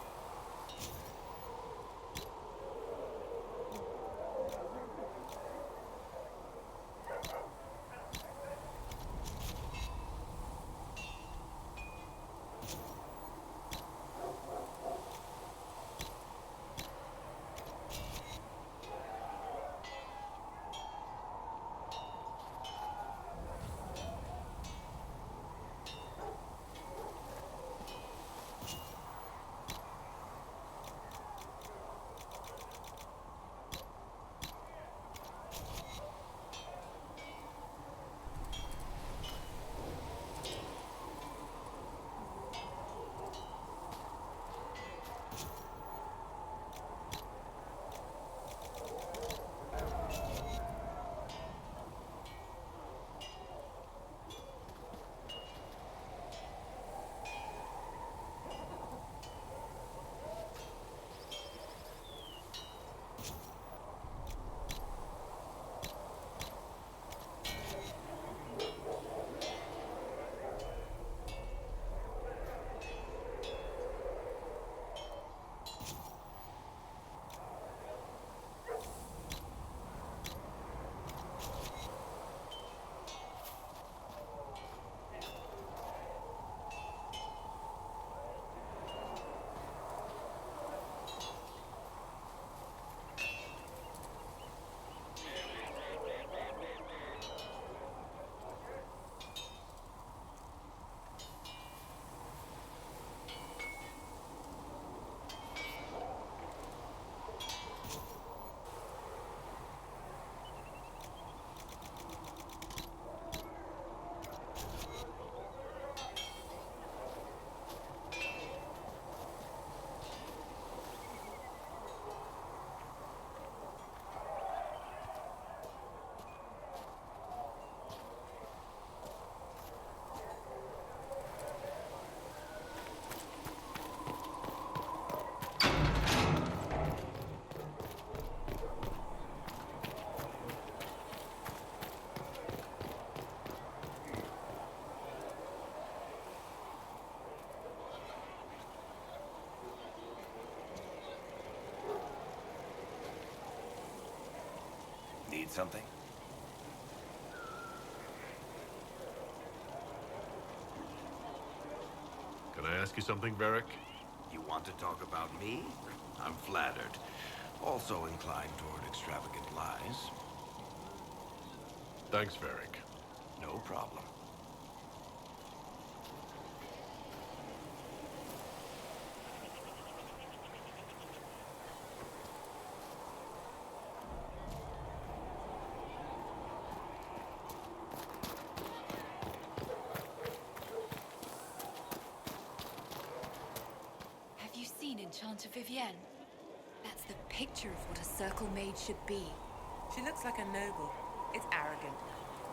Need something? Can I ask you something, Varric? You want to talk about me? I'm flattered. Also inclined toward extravagant lies. Thanks, Varric. No problem. Have you seen Enchanter Vivienne? That's the picture of what a circle mage should be. She looks like a noble. It's arrogant.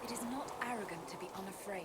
It is not arrogant to be unafraid.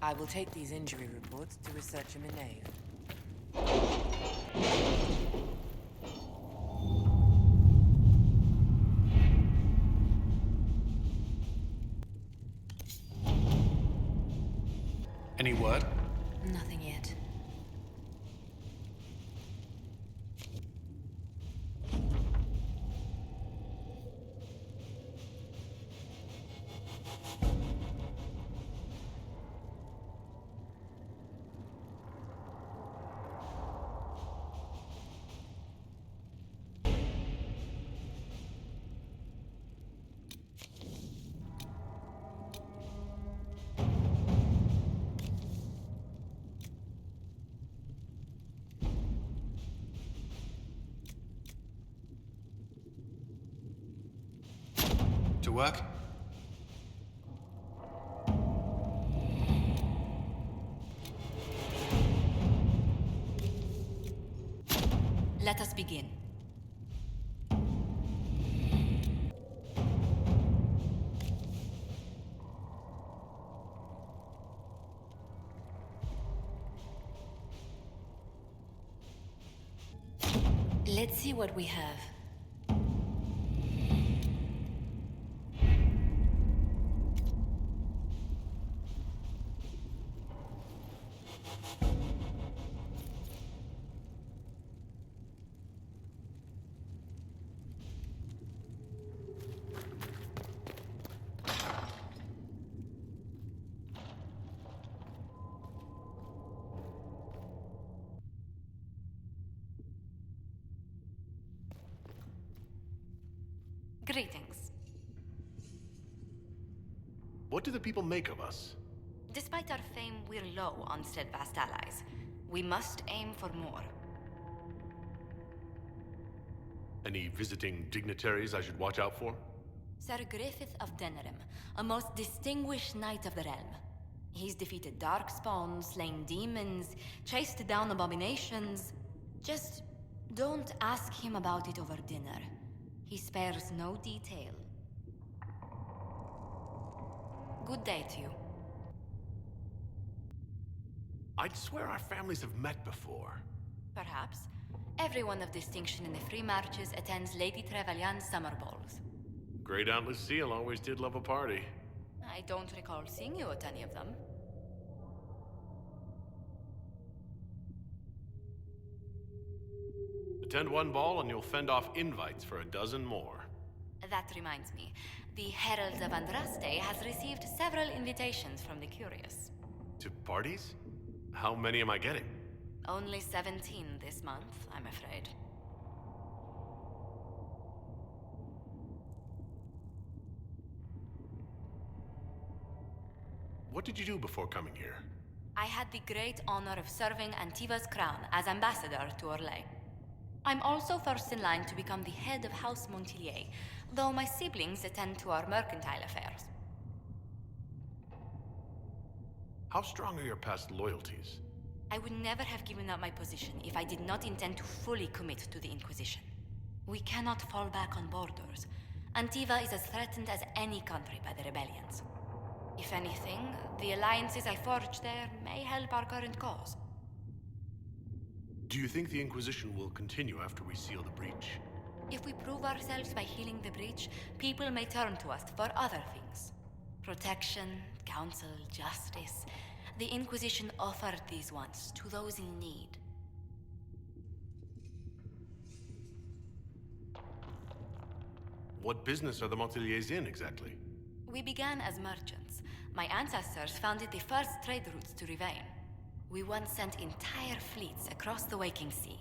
I will take these injury reports to researcher Minaeve. Any word? Nothing yet. To work? Let us begin. Let's see what we have. Greetings. What do the people make of us? Despite our fame, we're low on steadfast allies. We must aim for more. Any visiting dignitaries I should watch out for? Sir Griffith of Denerim, a most distinguished knight of the realm. He's defeated darkspawn, slain demons, chased down abominations. Just don't ask him about it over dinner. He spares no detail. Good day to you. I'd swear our families have met before. Perhaps. Everyone of distinction in the Free Marches attends Lady Trevelyan's summer balls. Great Aunt Lucille always did love a party. I don't recall seeing you at any of them. Attend one ball and you'll fend off invites for a dozen more. That reminds me. The Herald of Andraste has received several invitations from the curious. To parties? How many am I getting? Only 17 this month, I'm afraid. What did you do before coming here? I had the great honor of serving Antiva's crown as ambassador to Orlais. I'm also first in line to become the head of House Montilier, though my siblings attend to our mercantile affairs. How strong are your past loyalties? I would never have given up my position if I did not intend to fully commit to the Inquisition. We cannot fall back on borders. Antiva is as threatened as any country by the rebellions. If anything, the alliances I forged there may help our current cause. Do you think the Inquisition will continue after we seal the breach? If we prove ourselves by healing the breach, people may turn to us for other things. Protection, counsel, justice. The Inquisition offered these once to those in need. What business are the Montiliers in, exactly? We began as merchants. My ancestors founded the first trade routes to Rivain. We once sent entire fleets across the Waking Sea.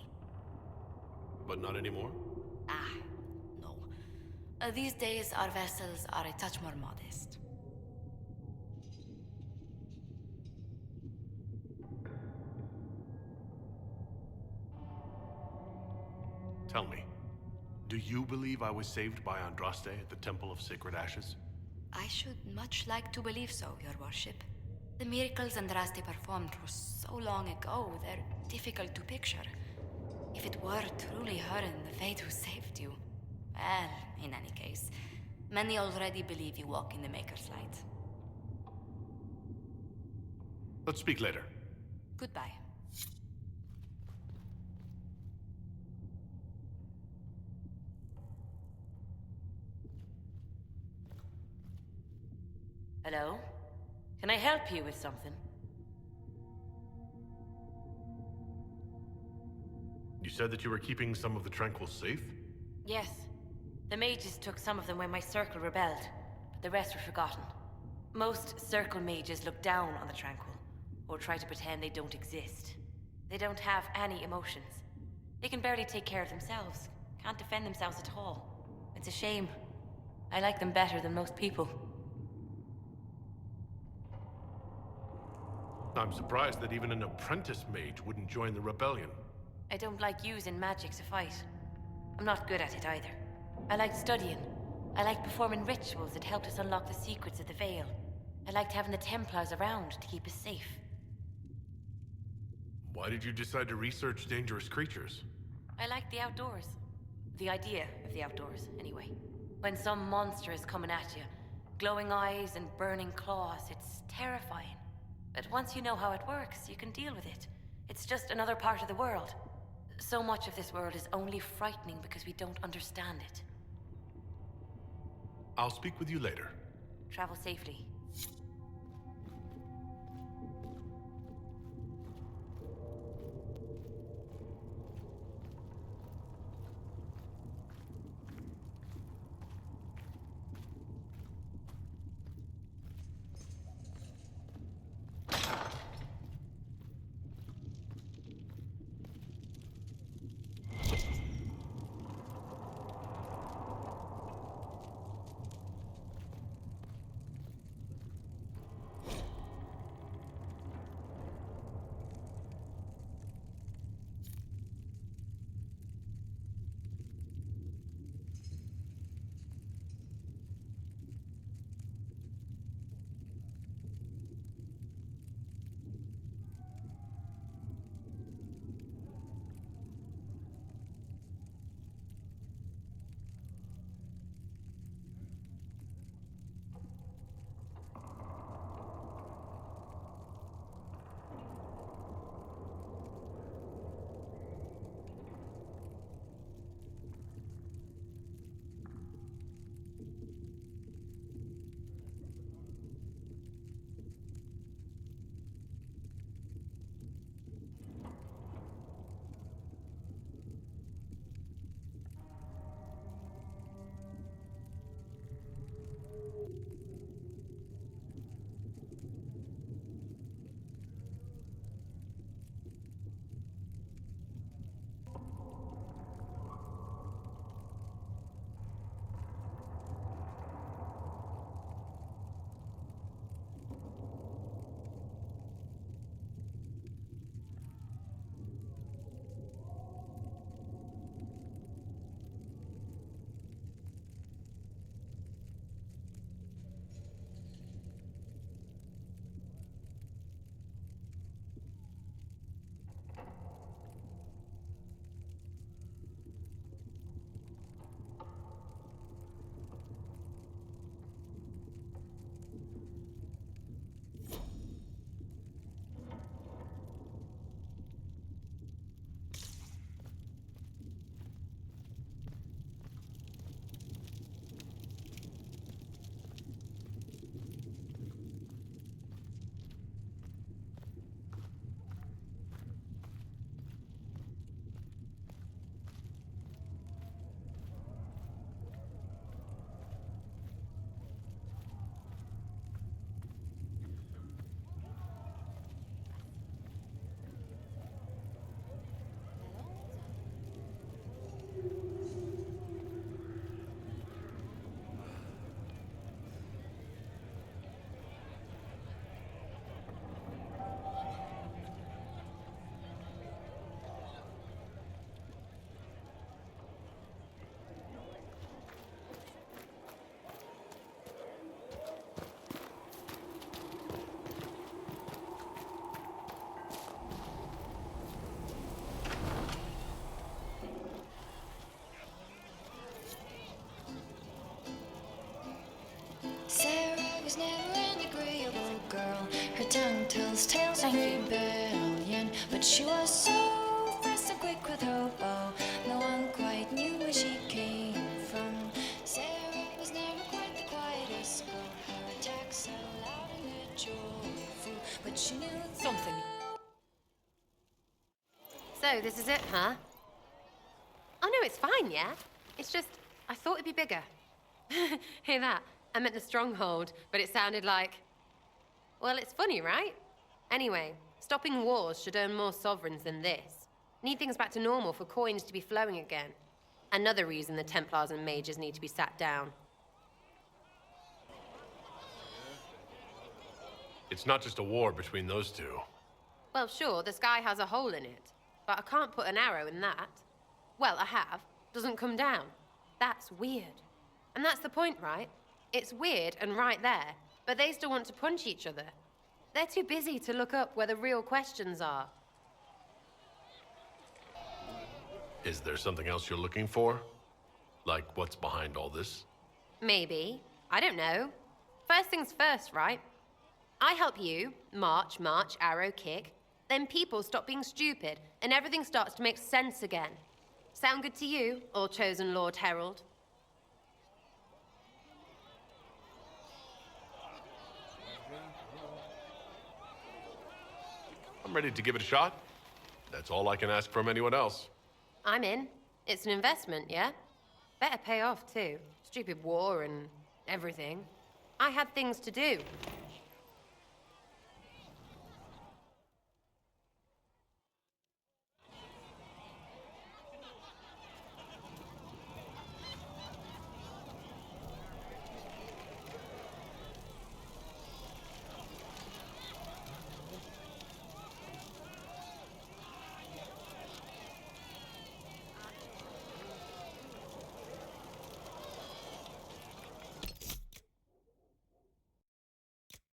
But not anymore? No. These days, our vessels are a touch more modest. Tell me, do you believe I was saved by Andraste at the Temple of Sacred Ashes? I should much like to believe so, Your Worship. The miracles Andraste performed were so long ago, they're difficult to picture. If it were truly her and the Fate who saved you... Well, in any case, many already believe you walk in the Maker's light. Let's speak later. Goodbye. Hello? Can I help you with something? You said that you were keeping some of the Tranquil safe? Yes. The mages took some of them when my circle rebelled, but the rest were forgotten. Most circle mages look down on the Tranquil, or try to pretend they don't exist. They don't have any emotions. They can barely take care of themselves, can't defend themselves at all. It's a shame. I like them better than most people. I'm surprised that even an apprentice mage wouldn't join the rebellion. I don't like using magic to fight. I'm not good at it either. I like studying. I like performing rituals that helped us unlock the secrets of the Veil. I liked having the Templars around to keep us safe. Why did you decide to research dangerous creatures? I like the outdoors. The idea of the outdoors, anyway. When some monster is coming at you, glowing eyes and burning claws, it's terrifying. But once you know how it works, you can deal with it. It's just another part of the world. So much of this world is only frightening because we don't understand it. I'll speak with you later. Travel safely. But she was so fast and quick with her bow, no one quite knew where she came from. Sera was never quite the quietest girl. Her attacks so loud and they're joyful, but she knew something. So, this is it, huh? Oh no, it's fine, yeah? It's just, I thought it'd be bigger. Hear that? I meant the stronghold, but it sounded like... Well, it's funny, right? Anyway, stopping wars should earn more sovereigns than this. Need things back to normal for coins to be flowing again. Another reason the Templars and Mages need to be sat down. It's not just a war between those two. Well, sure, the sky has a hole in it, but I can't put an arrow in that. Well, I have. Doesn't come down. That's weird. And that's the point, right? It's weird and right there, but they still want to punch each other. They're too busy to look up where the real questions are. Is there something else you're looking for? Like what's behind all this? Maybe. I don't know. First things first, right? I help you, march, arrow, kick. Then people stop being stupid, and everything starts to make sense again. Sound good to you, all chosen Lord Herald? I'm ready to give it a shot. That's all I can ask from anyone else. I'm in. It's an investment, yeah? Better pay off, too. Stupid war and everything. I had things to do.